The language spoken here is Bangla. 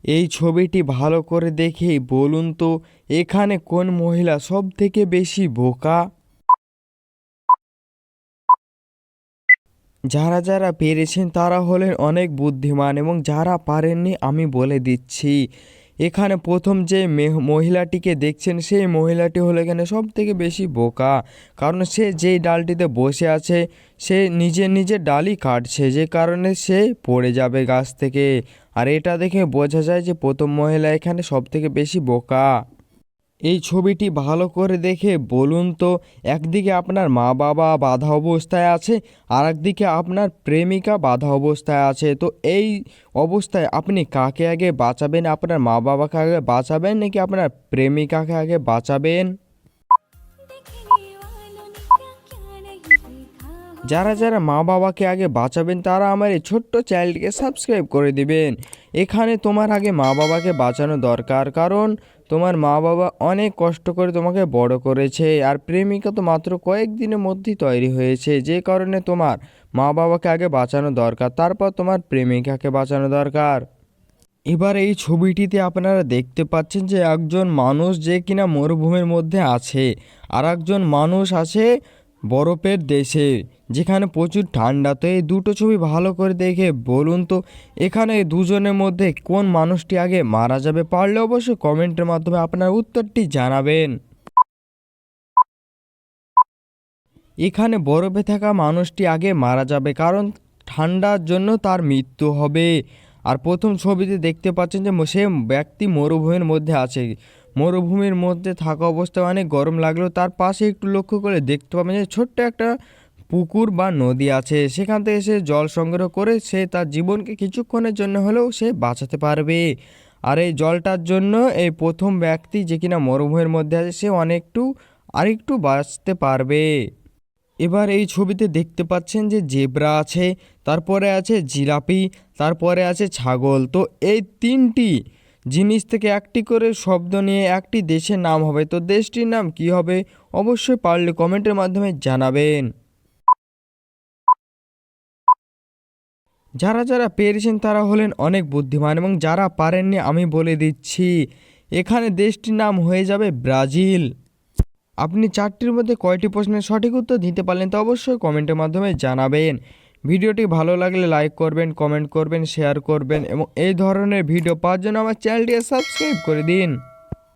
এই ছবিটি ভালো করে দেখেই বলুন তো এখানে কোন মহিলা সবথেকে বেশি বোকা। যারা যারা পেরেছেন তারা হলেন অনেক বুদ্ধিমান এবং যারা পারেননি আমি বলে দিচ্ছি। এখানে প্রথম যে মহিলাটিকে দেখছেন সেই মহিলাটি হলো এখানে সবথেকে বেশি বোকা, কারণ সে যেই ডালটিতে বসে আছে সে নিজে নিজে ডালই কাটছে, যে কারণে সে পড়ে যাবে গাছ থেকে। আর এটা দেখে বোঝা যায় যে প্রথম মহিলা এখানে সবথেকে বেশি বোকা। এই ছবিটি ভালো করে দেখে বলুন তো একদিকে আপনার মা বাবা বাঁধা অবস্থায় আছে আর একদিকে আপনার প্রেমিকা বাঁধা অবস্থায় আছে, তো এই অবস্থায় আপনি কাকে আগে বাঁচাবেন? আপনার মা বাবাকে আগে বাঁচাবেন নাকি আপনার প্রেমিকাকে আগে বাঁচাবেন? যারা যারা মা বাবাকে আগে বাঁচাবেন তারা আমার এই ছোট্ট চ্যানেলটিকে সাবস্ক্রাইব করে দিবেন। এখানে তোমার আগে মা বাবাকে বাঁচানো দরকার, কারণ তোমার মা বাবা অনেক কষ্ট করে তোমাকে বড় করেছে আর প্রেমিকা তো মাত্র কয়েকদিনের মধ্যেই তৈরি হয়েছে, যে কারণে তোমার মা বাবাকে আগে বাঁচানো দরকার, তারপর তোমার প্রেমিকাকে বাঁচানো দরকার। এবার এই ছবিটিতে আপনারা দেখতে পাচ্ছেন যে একজন মানুষ যে কিনা মরুভূমির মধ্যে আছে আর একজন মানুষ আছে বরফের দেশে যেখানে প্রচুর ঠান্ডা। তো এই দুটো ছবি ভালো করে দেখে বলুন তো এখানে দুজনের মধ্যে কোন মানুষটি আগে মারা যাবে? পারলে অবশ্যই কমেন্টের মাধ্যমে আপনার উত্তরটি জানাবেন। এখানে বরফে থাকা মানুষটি আগে মারা যাবে, কারণ ঠান্ডার জন্য তার মৃত্যু হবে। আর প্রথম ছবিতে দেখতে পাচ্ছেন যে সে ব্যক্তি মরুভূমির মধ্যে আছে, মরুভূমির মধ্যে থাকা অবস্থায় অনেক গরম লাগলো, তার পাশে একটু লক্ষ্য করে দেখতে পাবেন যে ছোট্ট একটা পুকুর বা নদী আছে, সেখান থেকে সে জল সংগ্রহ করে সে তার জীবনকে কিছুক্ষণের জন্য হলেও সে বাঁচাতে পারবে। আর এই জলটার জন্য এই প্রথম ব্যক্তি যে কিনা মরুভূমির মধ্যে আছে সে আরেকটু বাঁচতে পারবে। এবার এই ছবিতে দেখতে পাচ্ছেন যে জেব্রা আছে, তারপরে আছে জিরাফি, তারপরে আছে ছাগল। তো এই তিনটি জিনিস থেকে একটি করে শব্দ নিয়ে একটি দেশের নাম হবে, তো দেশটির নাম কি হবে? অবশ্যই পারলে কমেন্টের মাধ্যমে জানাবেন। যারা যারা পেরেছেন তারা হলেন অনেক বুদ্ধিমান এবং যারা পারেননি আমি বলে দিচ্ছি এখানে দেশটির নাম হয়ে যাবে ব্রাজিল। আপনি চারটির মধ্যে কয়টি প্রশ্নের সঠিক উত্তর দিতে পারলেন তা অবশ্যই কমেন্টের মাধ্যমে জানাবেন। ভিডিওটি ভালো লাগলে লাইক করবেন, কমেন্ট করবেন, শেয়ার করবেন এবং এই ধরনের ভিডিও পাওয়ার জন্য আমার চ্যানেলটি সাবস্ক্রাইব করে দিন।